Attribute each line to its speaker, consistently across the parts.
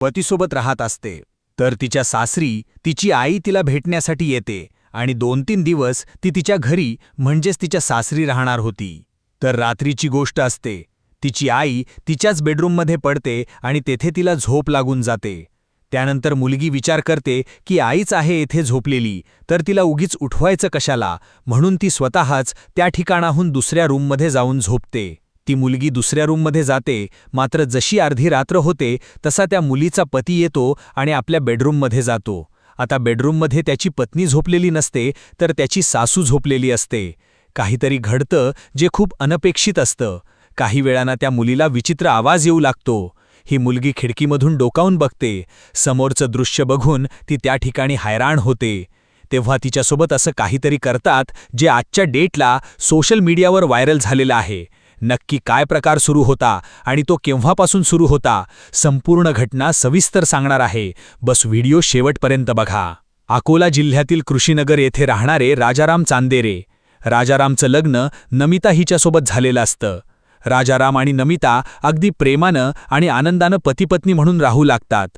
Speaker 1: पतीसोबत राहत असते, तर तिच्या सासरी तिची आई तिला भेटण्यासाठी येते आणि 2-3 दिवस ती तिच्या घरी म्हणजेच तिच्या सासरी राहणार होती. तर रात्रीची गोष्ट असते. तिची आई तिच्याच बेडरूममध्ये पडते आणि तेथे तिला झोप लागून जाते. त्यानंतर मुलगी विचार करते की आईच आहे येथे झोपलेली, तर तिला उगीच उठवायचं कशाला, म्हणून ती स्वतःच त्या ठिकाणाहून दुसऱ्या रूममध्ये जाऊन झोपते. ती मुलगी दुसऱ्या रूममध्ये जाते, मात्र जशी अर्धी रात्र होते तसा त्या मुलीचा पती येतो आणि आपल्या बेडरूममध्ये जातो. आता बेडरूममध्ये त्याची पत्नी झोपलेली नसते, तर त्याची सासू झोपलेली असते. काहीतरी घडतं जे खूप अनपेक्षित असतं. काही वेळानं त्या मुलीला विचित्र आवाज येऊ लागतो. ही मुलगी खिडकीमधून डोकावून बघते. समोरचं दृश्य बघून ती त्या ठिकाणी हैराण होते. तेव्हा तिच्यासोबत असं काहीतरी करतात जे आजच्या डेटला सोशल मीडियावर व्हायरल झालेलं आहे. नक्की काय प्रकार सुरू होता आणि तो केव्हापासून सुरू होता, संपूर्ण घटना सविस्तर सांगणार आहे. बस व्हिडिओ शेवटपर्यंत बघा. अकोला जिल्ह्यातील कृषीनगर येथे राहणारे राजाराम चांदेरे. राजारामचं लग्न नमिता हिच्यासोबत झालेलं असतं. राजाराम आणि नमिता अगदी प्रेमानं आणि आनंदानं पतीपत्नी म्हणून राहू लागतात.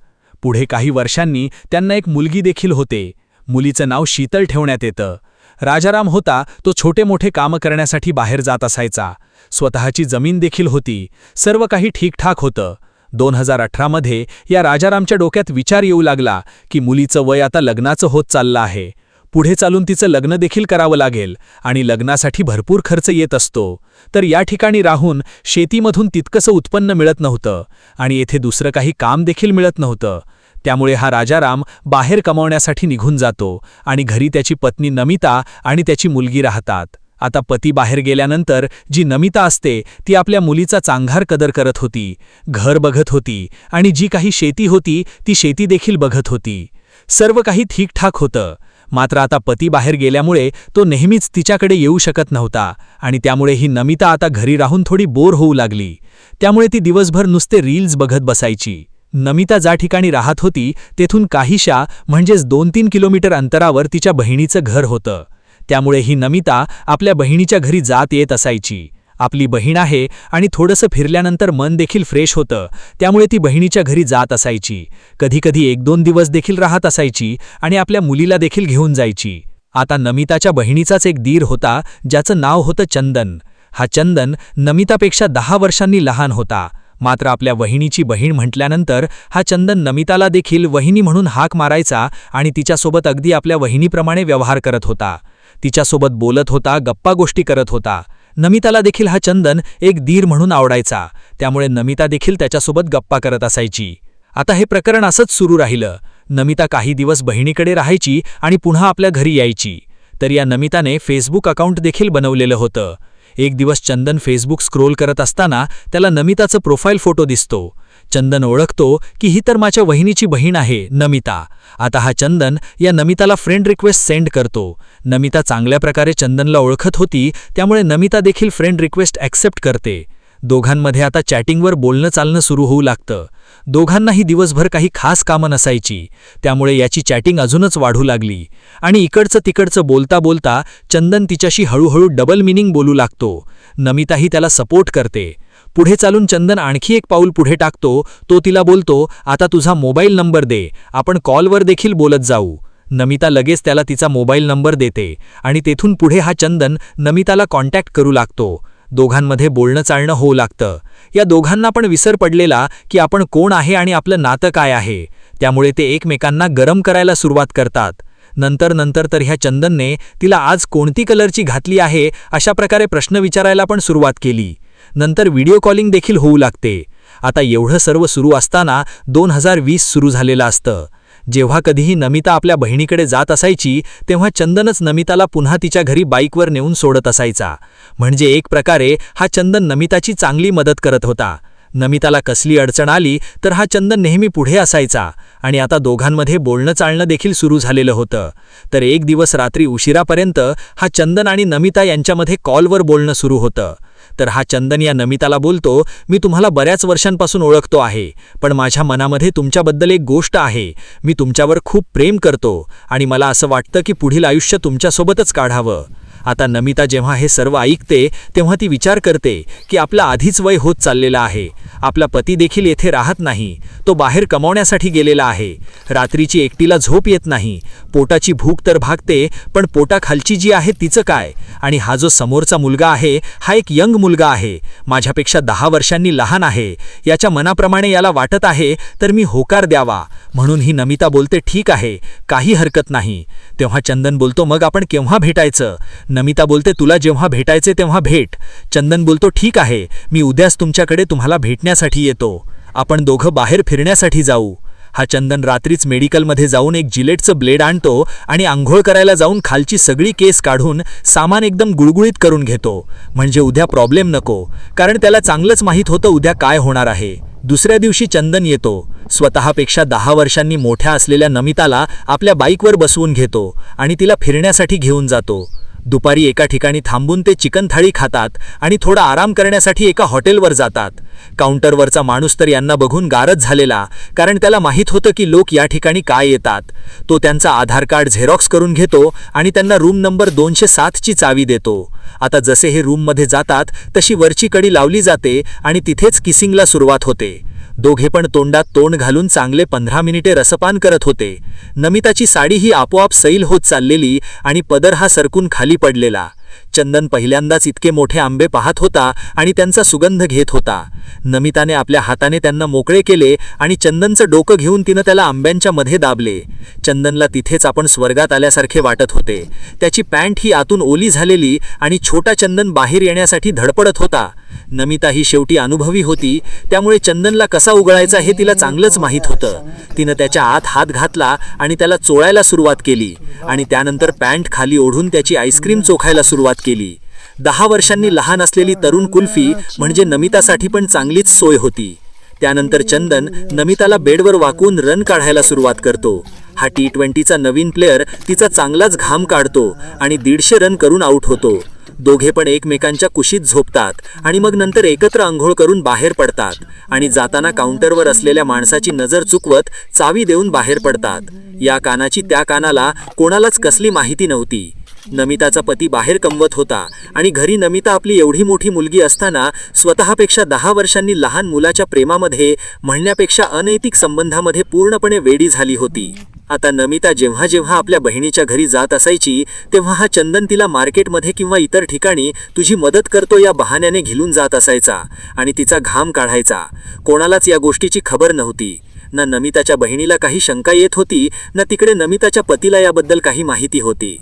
Speaker 1: पुढे काही वर्षांनी त्यांना एक मुलगी देखील होते. मुलीचं नाव शीतल ठेवण्यात येतं. राजाराम होता तो छोटे मोठे कामं करण्यासाठी बाहेर जात असायचा. स्वतःची जमीन देखील होती. सर्व काही ठीकठाक होतं. 2018 मध्ये या राजारामच्या डोक्यात विचार येऊ लागला की मुलीचं वय आता लग्नाचं होत चाललं आहे. पुढे चालून तिचं लग्न देखील करावं लागेल आणि लग्नासाठी भरपूर खर्च येत असतो. तर या ठिकाणी राहून शेतीमधून तितकंसं उत्पन्न मिळत नव्हतं आणि येथे दुसरं काही काम देखील मिळत नव्हतं. त्यामुळे हा राजाराम बाहेर कमावण्यासाठी निघून जातो आणि घरी त्याची पत्नी नमिता आणि त्याची मुलगी राहतात. आता पती बाहेर गेल्यानंतर जी नमिता असते ती आपल्या मुलीचा चांगहार कदर करत होती, घर बघत होती आणि जी काही शेती होती ती शेती देखील बघत होती. सर्व काही ठीकठाक होतं. मात्र आता पती बाहेर गेल्यामुळे तो नेहमीच तिच्याकडे येऊ शकत नव्हता आणि त्यामुळे ही नमिता आता घरी राहून थोडी बोर होऊ लागली. त्यामुळे ती दिवसभर नुसते रील्स बघत बसायची. नमिता ज्या ठिकाणी राहत होती तेथून काहीशा म्हणजेच 2-3 किलोमीटर अंतरावर तिच्या बहिणीचं घर होतं. त्यामुळे ही नमिता आपल्या बहिणीच्या घरी जात येत असायची. आपली बहीण आहे आणि थोडंसं फिरल्यानंतर मन देखील फ्रेश होतं, त्यामुळे ती बहिणीच्या घरी जात असायची. कधीकधी 1-2 दिवस देखील राहत असायची आणि आपल्या मुलीला देखील घेऊन जायची. आता नमिताच्या बहिणीचाच एक दीर होता ज्याचं नाव होतं चंदन. हा चंदन नमितापेक्षा 10 वर्षांनी लहान होता. मात्र आपल्या वहिनीची बहीण म्हटल्यानंतर हा चंदन नमिताला देखील वहिनी म्हणून हाक मारायचा आणि तिच्यासोबत अगदी आपल्या वहिनीप्रमाणे व्यवहार करत होता. तिच्यासोबत बोलत होता, गप्पा गोष्टी करत होता. नमिताला देखील हा चंदन एक दीर म्हणून आवडायचा, त्यामुळे नमिता देखील त्याच्यासोबत गप्पा करत असायची. आता हे प्रकरण असंच सुरू राहिलं. नमिता काही दिवस बहिणीकडे राहायची आणि पुन्हा आपल्या घरी यायची. तर या नमिताने फेसबुक अकाउंट देखील बनवलेलं होतं. एक दिवस चंदन फेसबुक स्क्रोल करत असताना त्याला नमिताचं प्रोफाईल फोटो दिसतो. चंदन ओळखतो की ही तर माझ्या वहिनीची बहीण आहे नमिता. आता हा चंदन या नमिताला फ्रेंड रिक्वेस्ट सेंड करतो. नमिता चांगल्या प्रकारे चंदनला ओळखत होती, त्यामुळे नमिता देखील फ्रेंड रिक्वेस्ट ॲक्सेप्ट करते. दोघांमध्ये आता चॅटिंगवर बोलणं चालणं सुरू होऊ लागतं. दोघांनाही दिवसभर काही खास कामं नसायची, त्यामुळे याची चॅटिंग अजूनच वाढू लागली आणि इकडचं तिकडचं बोलता बोलता चंदन तिच्याशी हळूहळू डबल मिनिंग बोलू लागतो. नमिताही त्याला सपोर्ट करते. पुढे चालून चंदन आणखी एक पाऊल पुढे टाकतो. तो तिला बोलतो, आता तुझा मोबाईल नंबर दे, आपण कॉलवर देखील बोलत जाऊ. नमिता लगेच त्याला तिचा मोबाईल नंबर देते आणि तेथून पुढे हा चंदन नमिताला कॉन्टॅक्ट करू लागतो. दोघांमध्ये बोलणं चालणं होऊ लागतं. या दोघांना पण विसर पडलेला की आपण कोण आहे आणि आपलं नातं काय आहे, त्यामुळे ते एकमेकांना गरम करायला सुरुवात करतात. नंतर तर ह्या चंदनने तिला आज कोणती कलरची घातली आहे अशा प्रकारे प्रश्न विचारायला पण सुरुवात केली. नंतर व्हिडिओ कॉलिंग देखील होऊ लागते. आता एवढं सर्व सुरू असताना 2020 सुरू झालेलं असतं. जेव्हा कधीही नमिता आपल्या बहिणीकडे जात असायची तेव्हा चंदनच नमिताला पुन्हा तिच्या घरी बाईकवर नेऊन सोडत असायचा. म्हणजे एक प्रकारे हा चंदन नमिताची चांगली मदत करत होता. नमिताला कसली अडचण आली तर हा चंदन नेहमी पुढे असायचा आणि आता दोघांमध्ये बोलणं चालणं देखील सुरू झालेलं होतं. तर एक दिवस रात्री उशिरापर्यंत हा चंदन आणि नमिता यांच्यामध्ये कॉलवर बोलणं सुरू होतं. तर हा चंदन या नमिताला बोलतो, मी तुम्हाला बऱ्याच वर्षांपासून ओळखतो आहे, पण माझ्या मनामध्ये तुमच्याबद्दल एक गोष्ट आहे. मी तुमच्यावर खूप प्रेम करतो आणि मला असं वाटतं की पुढील आयुष्य तुमच्यासोबतच काढावं. आता नमिता जेव्हा हे सर्व ऐकते तेव्हा ती विचार करते की आपलं आधीच वय होत चाललेलं आहे. आपला पती देखील येथे राहत नाही. तो बाहेर कमावण्यासाठी गेलेला आहे. रात्रीची एकटीला झोप येत नाही. पोटाची भूक तर भागते, पण पोटाखालची जी आहे तिचं काय? आणि हा जो समोरचा मुलगा आहे हा एक यंग मुलगा आहे, माझ्यापेक्षा 10 वर्षांनी लहान आहे. याच्या मनाप्रमाणे याला वाटत आहे तर मी होकार द्यावा. म्हणून ही नमिता बोलते ठीक आहे, काही हरकत नाही. तेव्हा चंदन बोलतो मग आपण केव्हा भेटायचं? नमिता बोलते तुला जेव्हा भेटायचे तेव्हा भेट. चंदन बोलतो ठीक आहे, मी उद्याच तुमच्याकडे तुम्हाला भेटण्यासाठी येतो. आपण दोघं बाहेर फिरण्यासाठी जाऊ. हा चंदन रात्रीच मेडिकलमध्ये जाऊन एक जिलेटचं ब्लेड आणतो आणि आंघोळ करायला जाऊन खालची सगळी केस काढून सामान एकदम गुळगुळीत करून घेतो, म्हणजे उद्या प्रॉब्लेम नको. कारण त्याला चांगलंच माहीत होतं उद्या काय होणार आहे. दुसऱ्या दिवशी चंदन येतो. स्वतःपेक्षा 10 वर्षांनी मोठ्या असलेल्या नमिताला आपल्या बाईकवर बसवून घेतो आणि तिला फिरण्यासाठी घेऊन जातो. दुपारी एका ठिकाणी थांबून ते चिकन थाळी खातात आणि थोडा आराम करण्यासाठी एका हॉटेलवर जातात. काउंटरवरचा माणूस तर यांना बघून गारच झालेला, कारण त्याला माहीत होतं की लोक या ठिकाणी काय येतात. तो त्यांचा आधार कार्ड झेरॉक्स करून घेतो आणि त्यांना रूम नंबर 207ची चावी देतो. आता जसे हे रूममध्ये जातात तशी वरची कडी लावली जाते आणि तिथेच किसिंगला सुरुवात होते. दोघे पण तोंडात तोंड घालून चांगले 15 मिनिटे रसपान करत होते. नमिताची साडी ही आपोआप सैल होत चाललेली आणि पदर हा सरकून खाली पडलेला. चंदन पहिल्यांदाच इतके मोठे आंबे पाहत होता आणि त्यांचा सुगंध घेत होता. नमिताने आपल्या हाताने त्यांना मोकळे केले आणि चंदनचं डोकं घेऊन तिनं त्याला आंब्यांच्या मध्ये दाबले. चंदनला तिथेच आपण स्वर्गात आल्यासारखे वाटत होते. त्याची पॅन्ट ही आतून ओली झालेली आणि छोटा चंदन बाहेर येण्यासाठी धडपडत होता. नमिता ही शेवटी अनुभवी होती, त्यामुळे चंदनला कसा उघडायचा हे तिला चांगलंच माहीत होतं. तिनं त्याच्या आत हात घातला आणि त्याला चोळायला सुरुवात केली आणि त्यानंतर पॅन्ट खाली ओढून त्याची आईस्क्रीम चोखायला सुरुवात केली. 10 वर्षांनी लहान असलेली तरुण कुल्फी म्हणजे नमितासाठी पण चांगलीच सोय होती. त्यानंतर चंदन नमिताला बेडवर वाकून रन काढायला सुरुवात करतो. हा T20चा नवीन प्लेयर तिचा चांगलाच घाम काढतो आणि 150 रन करून आऊट होतो. दोघे पण एकमेकांच्या कुशीत झोपतात आणि मग नंतर एकत्र अंघोळ करून बाहेर पडतात आणि जाताना काउंटरवर असलेल्या माणसाची नजर चुकवत चावी देऊन बाहेर पडतात. या कानाची त्या कानाला कोणालाच कसली माहिती नव्हती. नमिताचा पती बाहेर कमवत होता आणि घरी नमिता आपली एवढी मोठी मुलगी असताना स्वतःपेक्षा 10 वर्षांनी लहान मुलाच्या प्रेमामध्ये, म्हणण्यापेक्षा अनैतिक संबंधामध्ये पूर्णपणे वेडी झाली होती. आता नमिता जेव्हा जेव्हा आपल्या बहिणीच्या घरी जात असायची तेव्हा हा चंदन तिला मार्केटमध्ये किंवा इतर ठिकाणी तुझी मदत करतो या बहाण्याने घेऊन जात असायचा आणि तिचा घाम काढायचा. कोणालाच या गोष्टीची खबर नव्हती. ना नमिताच्या बहिणीला काही शंका येत होती, ना तिकडे नमिताच्या पतीला याबद्दल काही माहिती होती.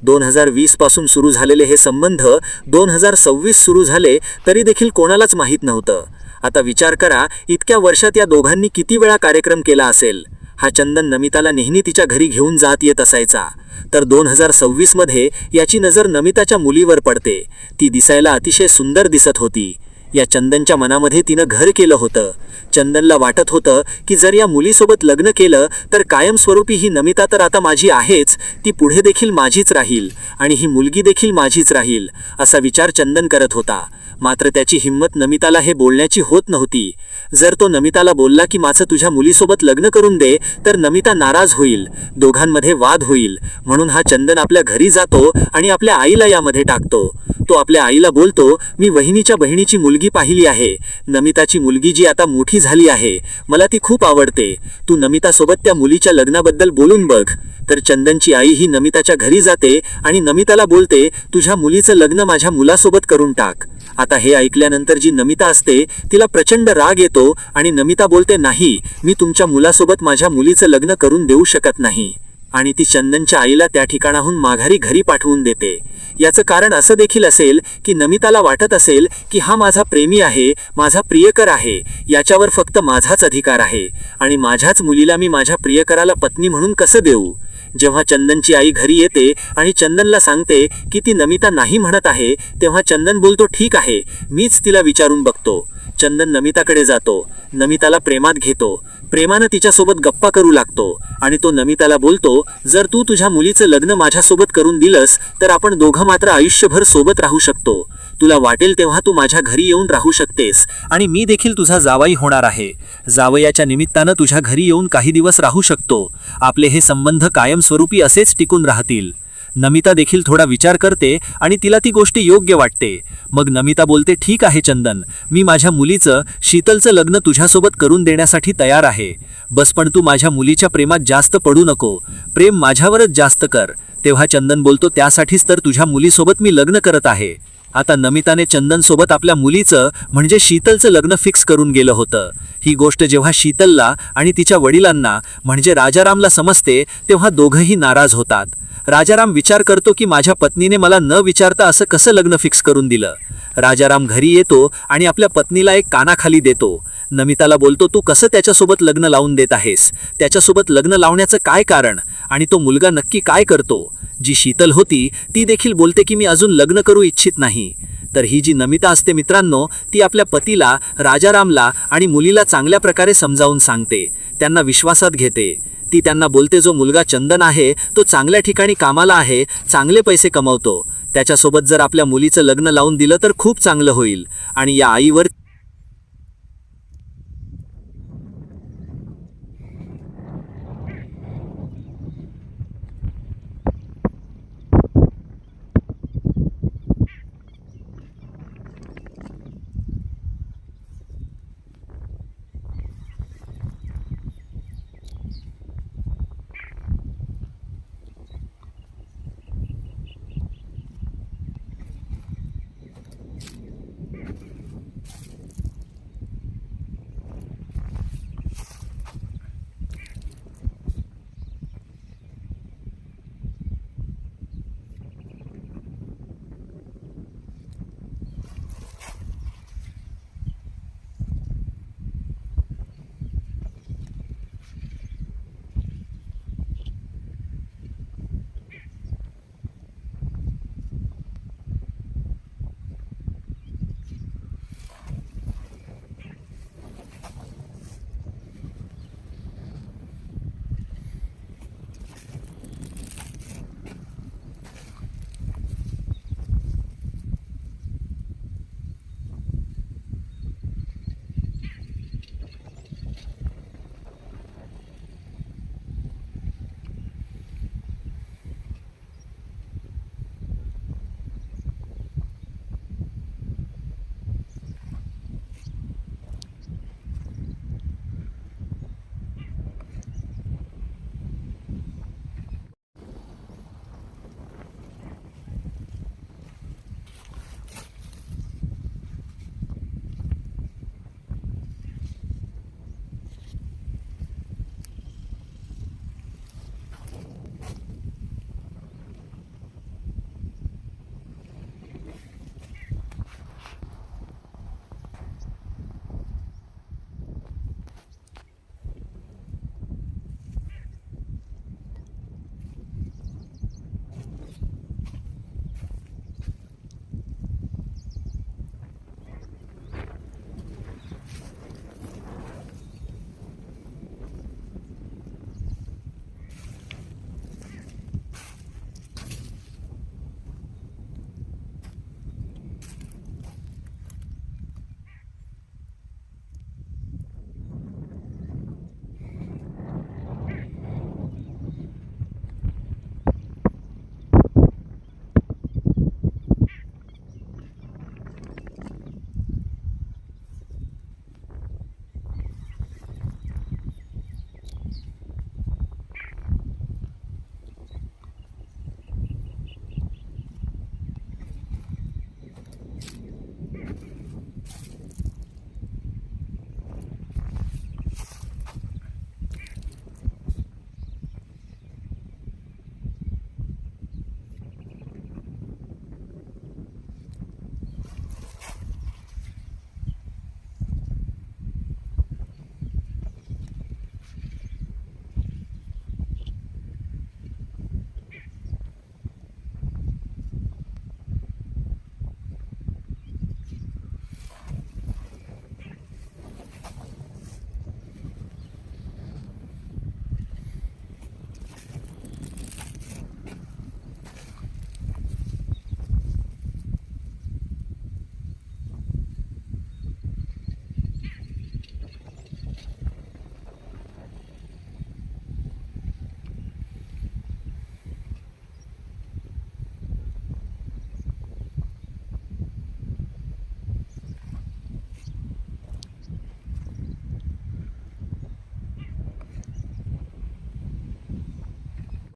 Speaker 1: 2020 पासून सुरू झालेले हे संबंध 2026 सुरू झाले तरी देखील कोणालाच माहीत नव्हतं. आता विचार करा, इतक्या वर्षात या दोघांनी किती वेळा कार्यक्रम केला असेल. हा चंदन नमिताला नेहमी तिच्या घरी घेऊन जात येत असायचा. तर 2026 मध्ये याची नजर नमिताच्या मुलीवर पडते. ती दिसायला अतिशय सुंदर दिसत होती. या चंदनच्या मनामध्ये तिनं घर केलं होतं. चंदनला वाटत होतं की जर या मुलीसोबत लग्न केलं तर कायमस्वरूपी ही नमिता तर आता माझी आहेच, ती पुढे देखील माझीच राहील आणि ही मुलगी देखील माझीच राहील, असा विचार चंदन करत होता. मात्र त्याची हिंमत नमिताला हे बोलण्याची होत नव्हती. जर तो नमिताला बोलला की माझं तुझ्या मुलीसोबत लग्न करून दे तर नमिता नाराज होईल, दोघांमध्ये वाद होईल. म्हणून हा चंदन आपल्या घरी जातो आणि आपल्या आईला यामध्ये टाकतो. तो आपल्या आईला बोलतो, मी वहिनीच्या बहिणीची मुलगी पाहिली आहे, नमिताची मुलगी जी आता मोठी झाली आहे, मला ती खूप आवडते. तू नमितासोबत त्या मुलीच्या लग्नाबद्दल बोलून बघ. तर चंदनची आई ही नमिताच्या घरी जाते आणि नमिताला बोलते, तुझ्या मुलीचं लग्न माझ्या मुलासोबत करून टाक. आता हे ऐकल्यानंतर जी नमिता असते तिला प्रचंड राग येतो आणि नमिता बोलते, नाही, मी तुमच्या मुलासोबत माझ्या मुलीचं लग्न करून देऊ शकत नाही. आणि ती चंदनच्या आईला त्या ठिकाणाहून माघारी घरी पाठवून देते. याचं कारण असं देखील असेल की नमिताला वाटत असेल की हा माझा प्रेमी आहे, माझा प्रियकर आहे, याच्यावर फक्त माझाच अधिकार आहे आणि माझ्याच मुलीला मी माझ्या प्रियकराला पत्नी म्हणून कसं देऊ. जेव्हा चंदनची आई घरी येते आणि चंदनला सांगते की ती नमिता नाही म्हणत आहे, तेव्हा चंदन बोलतो, ठीक आहे, मीच तिला विचारून बघतो. चंदन नमिताकडे जातो, नमिताला प्रेमात घेतो, प्रेमानं तिच्यासोबत गप्पा करू लागतो आणि तो नमिताला बोलतो, जर तू तुझ्या मुलीचं लग्न माझ्यासोबत करून दिलंस तर आपण दोघं मात्र आयुष्यभर सोबत राहू शकतो. तुला वाटेल तेव्हा तू माझ्या घरी येऊन राहू शकतेस आणि मी देखील तुझा जावई होणार आहे. जावयाच्या निमित्तानं तुझ्या घरी येऊन काही दिवस राहू शकतो. आपले हे संबंध कायमस्वरूपी असेच टिकून राहतील.
Speaker 2: नमिता देखील थोडा विचार करते आणि तिला ती गोष्ट योग्य वाटते. मग नमिता बोलते, ठीक आहे चंदन, मी माझ्या मुलीचं शीतलचं लग्न तुझ्यासोबत करून देण्यासाठी तयार आहे. बस पण तू माझ्या मुलीच्या प्रेमात जास्त पडू नको, प्रेम माझ्यावरच जास्त कर. तेव्हा चंदन बोलतो, त्यासाठीच तर तुझ्या मुलीसोबत मी लग्न करत आहे. आता नमिताने चंदनसोबत आपल्या मुलीचं म्हणजे शीतलचं लग्न फिक्स करून गेलं होतं. ही गोष्ट जेव्हा शीतलला आणि तिच्या वडिलांना म्हणजे राजारामला समजते तेव्हा दोघंही नाराज होतात. राजाराम विचार करतो की माझ्या पत्नीने मला न विचारता असं कसं लग्न फिक्स करून दिलं. राजाराम घरी येतो आणि आपल्या पत्नीला एक कानाखाली देतो. नमिताला बोलतो, तू कसं त्याच्यासोबत लग्न लावून देत आहेस? त्याच्यासोबत लग्न लावण्याचं काय कारण? आणि तो मुलगा नक्की काय करतो? जी शीतल होती ती देखील बोलते की मी अजून लग्न करू इच्छित नाही. तर ही जी नमिता असते मित्रांनो, ती आपल्या पतीला, राजारामला आणि मुलीला चांगल्या प्रकारे समजावून सांगते, त्यांना विश्वासात घेते. ती त्यांना बोलते, जो मुलगा चंदन आहे तो चांगल्या ठिकाणी कामाला आहे, चांगले पैसे कमवतो. त्याच्यासोबत जर आपल्या मुलीचं लग्न लावून दिलं तर खूप चांगलं होईल. आणि या आईवर